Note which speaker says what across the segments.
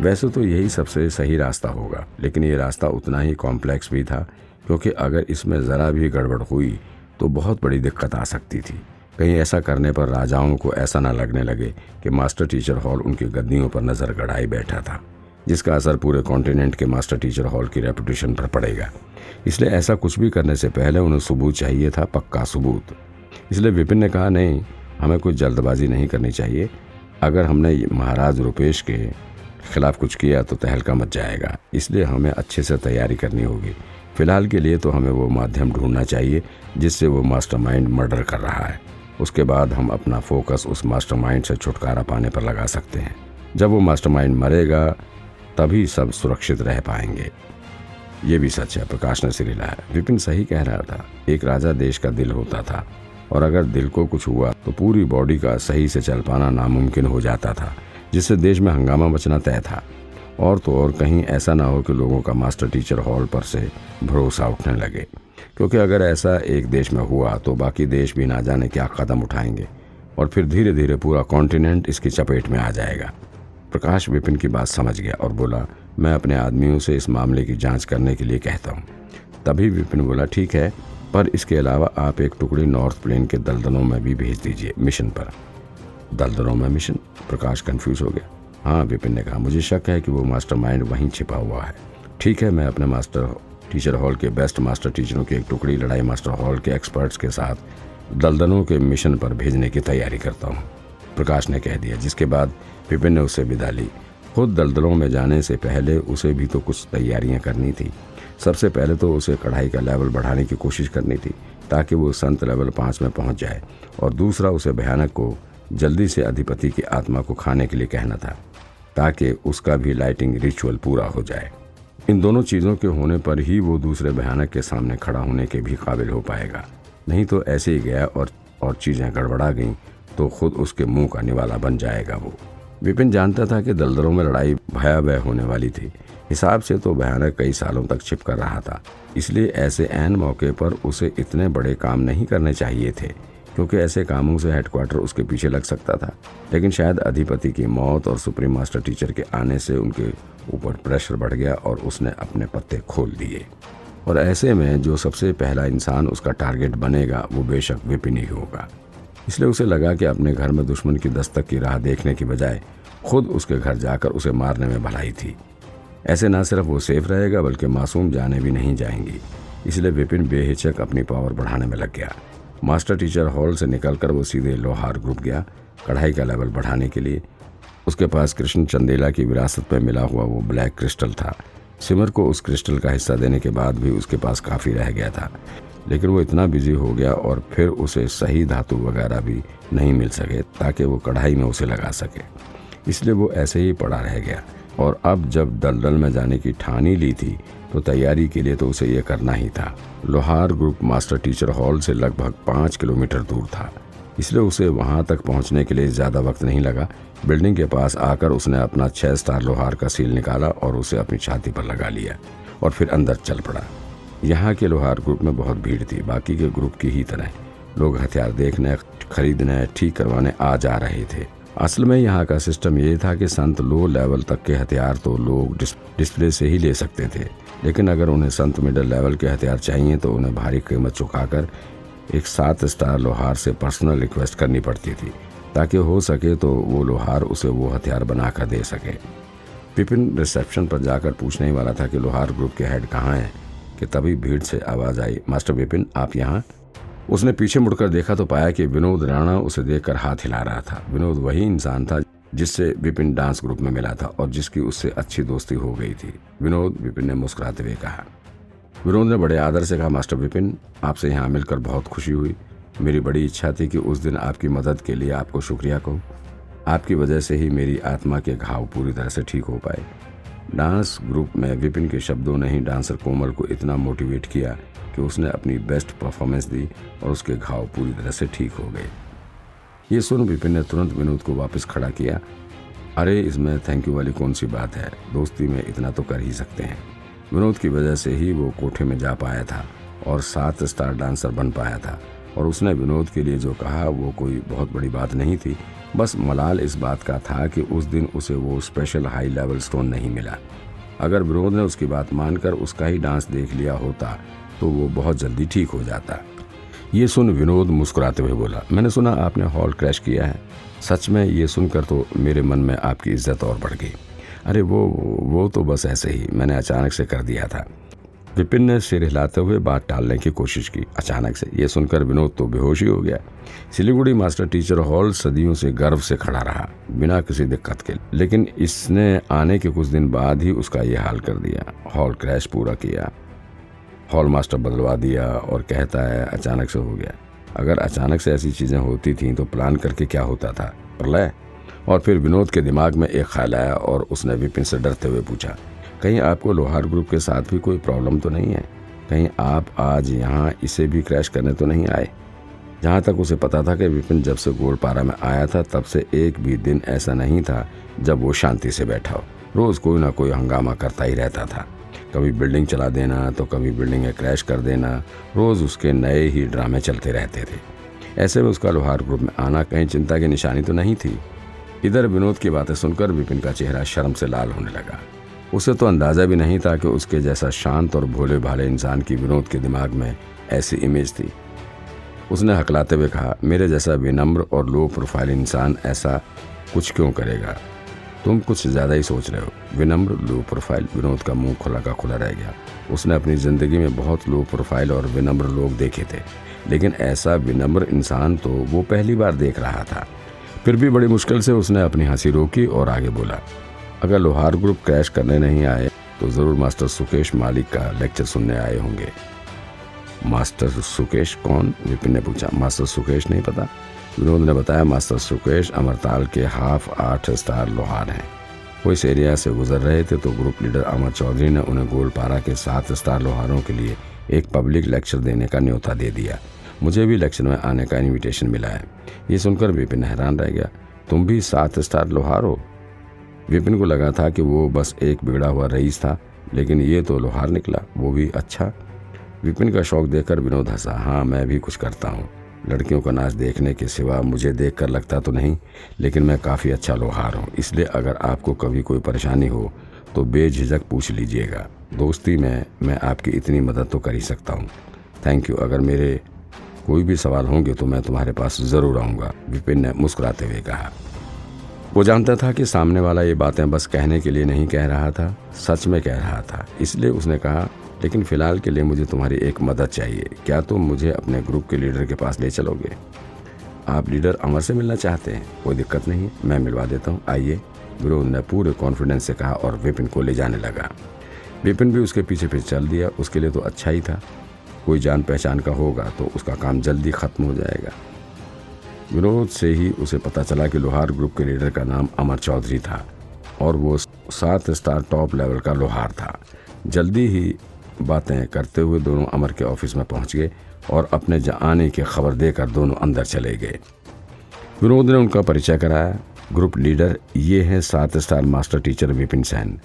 Speaker 1: वैसे तो यही सबसे सही रास्ता होगा, लेकिन ये रास्ता उतना ही कॉम्प्लेक्स भी था, क्योंकि अगर इसमें ज़रा भी गड़बड़ हुई तो बहुत बड़ी दिक्कत आ सकती थी। कहीं ऐसा करने पर राजाओं को ऐसा ना लगने लगे कि मास्टर टीचर हॉल उनकी गद्दियों पर नज़र गड़ाए बैठा था, जिसका असर पूरे कॉन्टिनेंट के मास्टर टीचर हॉल की रेपुटेशन पर पड़ेगा। इसलिए ऐसा कुछ भी करने से पहले उन्हें सबूत चाहिए था, पक्का सबूत। इसलिए विपिन ने कहा, नहीं, हमें कुछ जल्दबाजी नहीं करनी चाहिए। अगर हमने महाराज रुपेश के खिलाफ कुछ किया तो तहलका मच जाएगा, इसलिए हमें अच्छे से तैयारी करनी होगी। फिलहाल के लिए तो हमें वो माध्यम ढूंढना चाहिए जिससे वो मास्टरमाइंड मर्डर कर रहा है। उसके बाद हम अपना फोकस उस मास्टरमाइंड से छुटकारा पाने पर लगा सकते हैं। जब वो मास्टरमाइंड मरेगा तभी सब सुरक्षित रह पाएंगे। ये भी सच है, प्रकाश ने सिर हिलाया। विपिन सही कह रहा था। एक राजा देश का दिल होता था, और अगर दिल को कुछ हुआ तो पूरी बॉडी का सही से चल पाना नामुमकिन हो जाता था, जिससे देश में हंगामा मचना तय था। और तो और कहीं ऐसा ना हो कि लोगों का मास्टर टीचर हॉल पर से भरोसा उठने लगे, क्योंकि अगर ऐसा एक देश में हुआ तो बाकी देश भी ना जाने क्या कदम उठाएंगे, और फिर धीरे धीरे पूरा कॉन्टिनेंट इसकी चपेट में आ जाएगा। प्रकाश विपिन की बात समझ गया और बोला, मैं अपने आदमियों से इस मामले की जांच करने के लिए कहता हूँ। तभी विपिन बोला, ठीक है, पर इसके अलावा आप एक टुकड़ी नॉर्थ प्लेन के दलदलों में भी भेज दीजिए मिशन पर। दलदलों में मिशन? प्रकाश कंफ्यूज हो गया। हाँ, विपिन ने कहा, मुझे शक है कि वो मास्टरमाइंड वहीं छिपा हुआ है। ठीक है, मैं अपने मास्टर टीचर हॉल के बेस्ट मास्टर टीचरों की एक टुकड़ी लड़ाई मास्टर हॉल के एक्सपर्ट्स के साथ दलदलों के मिशन पर भेजने की तैयारी करता हूँ, प्रकाश ने कह दिया। जिसके बाद विपिन ने उससे विदा ली। खुद दलदलों में जाने से पहले उसे भी तो कुछ तैयारियां करनी थी। सबसे पहले तो उसे कढ़ाई का लेवल बढ़ाने की कोशिश करनी थी, ताकि वो संत लेवल 5 में पहुंच जाए, और दूसरा उसे भयानक को जल्दी से अधिपति की आत्मा को खाने के लिए कहना था, ताकि उसका भी लाइटिंग रिचुअल पूरा हो जाए। इन दोनों चीज़ों के होने पर ही वो दूसरे भयानक के सामने खड़ा होने के भी काबिल हो पाएगा। नहीं तो ऐसे ही गया और चीज़ें गड़बड़ा गईं तो खुद उसके मुंह का निवाला बन जाएगा वो। विपिन जानता था कि दलदलों में लड़ाई भयावह होने वाली थी। हिसाब से तो भयानक कई सालों तक छिप कर रहा था, इसलिए ऐसे ऐन मौके पर उसे इतने बड़े काम नहीं करने चाहिए थे, क्योंकि ऐसे कामों से हेडक्वार्टर उसके पीछे लग सकता था। लेकिन शायद अधिपति की मौत और सुप्रीम मास्टर टीचर के आने से उनके ऊपर प्रेशर बढ़ गया और उसने अपने पत्ते खोल दिए। और ऐसे में जो सबसे पहला इंसान उसका टारगेट बनेगा वो बेशक विपिन ही होगा। इसलिए उसे लगा कि अपने घर में दुश्मन की दस्तक की राह देखने की बजाय खुद उसके घर जाकर उसे मारने में भलाई थी। ऐसे ना सिर्फ वो सेफ रहेगा बल्कि मासूम जाने भी नहीं जाएंगी। इसलिए विपिन बेहिचक अपनी पावर बढ़ाने में लग गया। मास्टर टीचर हॉल से निकलकर वो सीधे लोहार ग्रुप गया कढ़ाई का लेवल बढ़ाने के लिए। उसके पास कृष्ण चंदेला की विरासत में मिला हुआ वो ब्लैक क्रिस्टल था। सिमर को उस क्रिस्टल का हिस्सा देने के बाद भी उसके पास काफ़ी रह गया था, लेकिन वो इतना बिजी हो गया और फिर उसे सही धातु वगैरह भी नहीं मिल सके ताकि वो कढ़ाई में उसे लगा सके। इसलिए वो ऐसे ही पड़ा रह गया। और अब जब दलदल में जाने की ठान ही ली थी तो तैयारी के लिए तो उसे ये करना ही था। लोहार ग्रुप मास्टर टीचर हॉल से लगभग 5 किलोमीटर दूर था, इसलिए उसे वहां तक पहुंचने के लिए ज़्यादा वक्त नहीं लगा। बिल्डिंग के पास आकर उसने अपना 6 स्टार लोहार का सील निकाला और उसे अपनी छाती पर लगा लिया और फिर अंदर चल पड़ा। यहाँ के लोहार ग्रुप में बहुत भीड़ थी। बाकी के ग्रुप की ही तरह लोग हथियार देखने, खरीदने, ठीक करवाने आ जा रहे थे। असल में यहाँ का सिस्टम ये था कि संत लो लेवल तक के हथियार तो लोग डिस्प्ले से ही ले सकते थे, लेकिन अगर उन्हें संत मिडिल लेवल के हथियार चाहिए तो उन्हें भारी कीमत चुकाकर एक 7 स्टार लोहार से पर्सनल रिक्वेस्ट करनी पड़ती थी, ताकि हो सके तो वो लोहार उसे वो हथियार बनाकर दे सके। विपिन रिसेप्शन पर जाकर पूछने ही वाला था कि लोहार ग्रुप के हेड कहाँ हैं कि तभी भीड़ से आवाज़ आई, मास्टर विपिन, आप यहाँ? उसने पीछे मुड़कर देखा तो पाया कि विनोद राणा उसे देखकर हाथ हिला रहा था। विनोद वही इंसान था जिससे विपिन डांस ग्रुप में मिला था और जिसकी उससे अच्छी दोस्ती हो गई थी। विनोद, विपिन ने मुस्कुराते हुए कहा। विनोद ने बड़े आदर से कहा, मास्टर विपिन, आपसे यहाँ मिलकर बहुत खुशी हुई। मेरी बड़ी इच्छा थी कि उस दिन आपकी मदद के लिए आपको शुक्रिया कहूँ। आपकी वजह से ही मेरी आत्मा के घाव पूरी तरह से ठीक हो पाए। डांस ग्रुप में विपिन के शब्दों ने ही डांसर कोमल को इतना मोटिवेट किया कि उसने अपनी बेस्ट परफॉर्मेंस दी और उसके घाव पूरी तरह से ठीक हो गए। ये सुन विपिन ने तुरंत विनोद को वापस खड़ा किया। अरे, इसमें थैंक यू वाली कौन सी बात है, दोस्ती में इतना तो कर ही सकते हैं। विनोद की वजह से ही वो कोठे में जा पाया था और 7 स्टार डांसर बन पाया था। और उसने विनोद के लिए जो कहा वो कोई बहुत बड़ी बात नहीं थी, बस मलाल इस बात का था कि उस दिन उसे वो स्पेशल हाई लेवल स्टोन नहीं मिला। अगर विनोद ने उसकी बात मानकर उसका ही डांस देख लिया होता तो वो बहुत जल्दी ठीक हो जाता। ये सुन विनोद मुस्कुराते हुए बोला, मैंने सुना आपने हॉल क्रैश किया है। सच में ये सुनकर तो मेरे मन में आपकी इज्जत और बढ़ गई। अरे वो तो बस ऐसे ही मैंने अचानक से कर दिया था। विपिन ने सिर हिलाते हुए बात टालने की कोशिश की। अचानक से ये सुनकर विनोद तो बेहोश ही हो गया। सिलीगुड़ी मास्टर टीचर हॉल सदियों से गर्व से खड़ा रहा, बिना किसी दिक्कत के, लेकिन इसने आने के कुछ दिन बाद ही उसका ये हाल कर दिया। हॉल क्रैश पूरा किया, हॉल मास्टर बदलवा दिया और कहता है अचानक से हो गया। अगर अचानक से ऐसी चीज़ें होती थीं तो प्लान करके क्या होता था, प्रलय? और फिर विनोद के दिमाग में एक ख्याल आया और उसने विपिन से डरते हुए पूछा, कहीं आपको लोहार ग्रुप के साथ भी कोई प्रॉब्लम तो नहीं है? कहीं आप आज यहाँ इसे भी क्रैश करने तो नहीं आए? जहाँ तक उसे पता था कि विपिन जब से गोलपारा में आया था तब से एक भी दिन ऐसा नहीं था जब वो शांति से बैठा हो। रोज़ कोई ना कोई हंगामा करता ही रहता था। कभी बिल्डिंग चला देना तो कभी बिल्डिंगें क्रैश कर देना। रोज़ उसके नए ही ड्रामे चलते रहते थे। ऐसे में उसका लोहार ग्रुप में आना कहीं चिंता की निशानी तो नहीं थी। इधर विनोद की बातें सुनकर विपिन का चेहरा शर्म से लाल होने लगा। उसे तो अंदाज़ा भी नहीं था कि उसके जैसा शांत और भोले भाले इंसान की विनोद के दिमाग में ऐसी इमेज थी। उसने हकलाते हुए कहा, मेरे जैसा विनम्र और लो प्रोफाइल इंसान ऐसा कुछ क्यों करेगा? तुम कुछ ज़्यादा ही सोच रहे हो। विनम्र, लो प्रोफाइल? विनोद का मुंह खुला का खुला रह गया। उसने अपनी ज़िंदगी में बहुत लो प्रोफाइल और विनम्र लोग देखे थे, लेकिन ऐसा विनम्र इंसान तो वो पहली बार देख रहा था। फिर भी बड़ी मुश्किल से उसने अपनी हंसी रोकी और आगे बोला, अगर लोहार ग्रुप क्रैश करने नहीं आए तो ज़रूर मास्टर सुकेश मालिक का लेक्चर सुनने आए होंगे। मास्टर सुकेश कौन? विपिन ने पूछा। मास्टर सुकेश नहीं पता? विनोद ने बताया, मास्टर सुकेश अमरताल के हाफ 8 स्टार लोहार हैं। वो इस एरिया से गुजर रहे थे तो ग्रुप लीडर अमर चौधरी ने उन्हें गोलपारा के 7 स्टार लोहारों के लिए एक पब्लिक लेक्चर देने का न्योता दे दिया। मुझे भी लेक्चर में आने का इन्विटेशन मिला है। ये सुनकर विपिन हैरान रह गया। तुम भी 7 स्टार लोहार हो? विपिन को लगा था कि वो बस एक बिगड़ा हुआ रईस था, लेकिन ये तो लोहार निकला, वो भी अच्छा। विपिन का शौक देखकर विनोद हंसा। हाँ, मैं भी कुछ करता हूँ। लड़कियों का नाच देखने के सिवा मुझे देखकर लगता तो नहीं, लेकिन मैं काफ़ी अच्छा लोहार हूँ। इसलिए अगर आपको कभी कोई परेशानी हो तो बेझिझक पूछ लीजिएगा। दोस्ती में मैं आपकी इतनी मदद तो कर ही सकता हूँ। Thank you. अगर मेरे कोई भी सवाल होंगे तो मैं तुम्हारे पास ज़रूर आऊँगा, विपिन ने मुस्कुराते हुए कहा। वो जानता था कि सामने वाला ये बातें बस कहने के लिए नहीं कह रहा था, सच में कह रहा था। इसलिए उसने कहा, लेकिन फ़िलहाल के लिए मुझे तुम्हारी एक मदद चाहिए। क्या तुम मुझे अपने ग्रुप के लीडर के पास ले चलोगे? आप लीडर अमर से मिलना चाहते हैं? कोई दिक्कत नहीं है, मैं मिलवा देता हूँ, आइए, विनोद ने पूरे कॉन्फिडेंस से कहा और विपिन को ले जाने लगा। विपिन भी उसके पीछे पीछे चल दिया। उसके लिए तो अच्छा ही था, कोई जान पहचान का होगा तो उसका काम जल्दी ख़त्म हो जाएगा। विनोद से ही उसे पता चला कि लोहार ग्रुप के लीडर का नाम अमर चौधरी था और वो 7 स्टार टॉप लेवल का लोहार था। जल्दी ही बातें करते हुए दोनों अमर के ऑफिस में पहुंच गए और अपने आने की खबर देकर दोनों अंदर चले गए। विनोद ने उनका परिचय कराया। ग्रुप लीडर ये हैं 7 star master teacher Vipin Sen,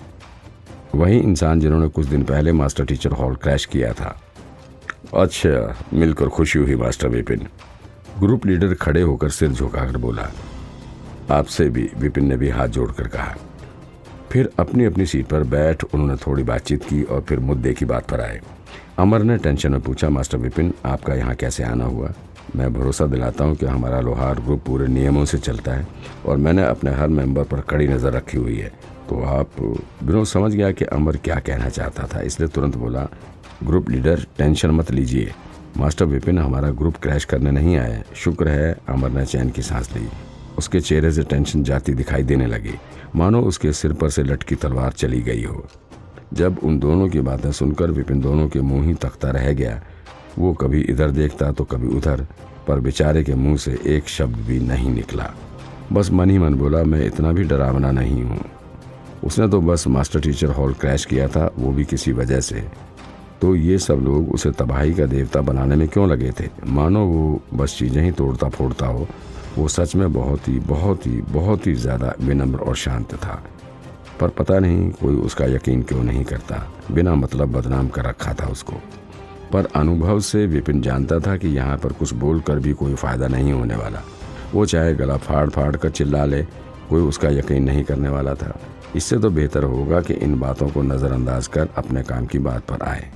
Speaker 1: वही इंसान जिन्होंने कुछ दिन पहले मास्टर टीचर हॉल क्रैश किया था। अच्छा, मिलकर खुशी हुई मास्टर विपिन। ग्रुप लीडर खड़े होकर सिर झुकाकर बोला। आपसे भी, विपिन ने भी हाथ जोड़कर कहा। फिर अपनी अपनी सीट पर बैठ उन्होंने थोड़ी बातचीत की और फिर मुद्दे की बात पर आए। अमर ने टेंशन में पूछा, मास्टर विपिन, आपका यहाँ कैसे आना हुआ? मैं भरोसा दिलाता हूँ कि हमारा लोहार ग्रुप पूरे नियमों से चलता है और मैंने अपने हर मेंबर पर कड़ी नज़र रखी हुई है। तो आप? विनोद समझ गया कि अमर क्या कहना चाहता था, इसलिए तुरंत बोला, ग्रुप लीडर टेंशन मत लीजिए, मास्टर विपिन हमारा ग्रुप क्रैश करने नहीं आए। शुक्र है। अमर ने चैन की सांस ली। उसके चेहरे से टेंशन जाती दिखाई देने लगी, मानो उसके सिर पर से लटकी तलवार चली गई हो। जब उन दोनों की बातें सुनकर विपिन दोनों के मुंह ही तकता रह गया। वो कभी इधर देखता तो कभी उधर, पर बेचारे के मुंह से एक शब्द भी नहीं निकला। बस मन ही मन बोला, मैं इतना भी डरावना नहीं हूँ। उसने तो बस मास्टर टीचर हॉल क्रैश किया था, वो भी किसी वजह से। तो ये सब लोग उसे तबाही का देवता बनाने में क्यों लगे थे, मानो वो बस चीज़ें ही तोड़ता फोड़ता हो। वो सच में बहुत ही ज़्यादा विनम्र और शांत था, पर पता नहीं कोई उसका यकीन क्यों नहीं करता। बिना मतलब बदनाम कर रखा था उसको। पर अनुभव से विपिन जानता था कि यहाँ पर कुछ बोलकर भी कोई फ़ायदा नहीं होने वाला। वो चाहे गला फाड़ फाड़ कर चिल्ला ले, कोई उसका यकीन नहीं करने वाला था। इससे तो बेहतर होगा कि इन बातों को नज़रअंदाज कर अपने काम की बात पर आए।